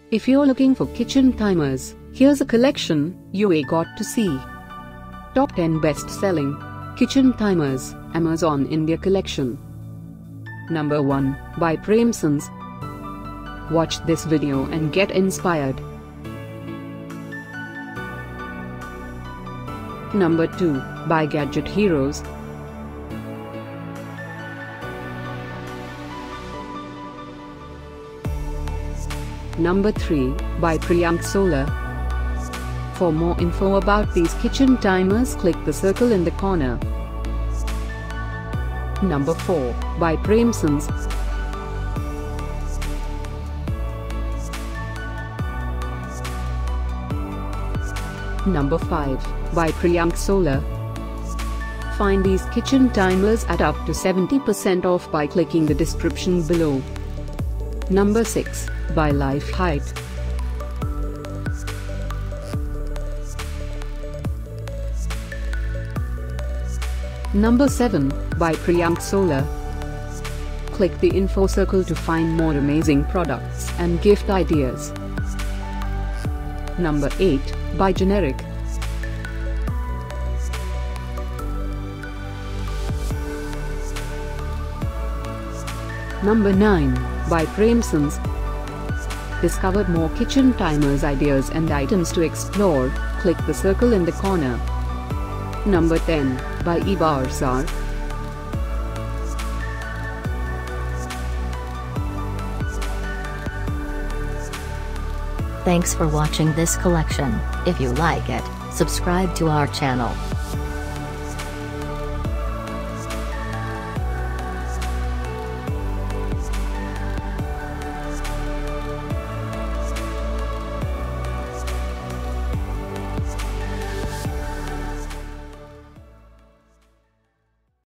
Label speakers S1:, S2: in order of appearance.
S1: If you're looking for kitchen timers, here's a collection you ain't got to see. Top 10 best-selling kitchen timers, Amazon India collection. Number 1, by Premsons. Watch this video and get inspired. Number 2, by Gadget Heroes. Number 3, by Preyank. For more info about these kitchen timers, click the circle in the corner. Number 4, by Premsons. Number 5, by Preyank. Find these kitchen timers at up to 70% off by clicking the description below. Number 6, by Leifheit. Number 7, by Preyank. Click the info circle to find more amazing products and gift ideas. Number 8, by Generic. Number 9, by Premsons. Discover more kitchen timers ideas and items to explore, click the circle in the corner. Number 10, by E-bazaar.
S2: Thanks for watching this collection. If you like it, subscribe to our channel.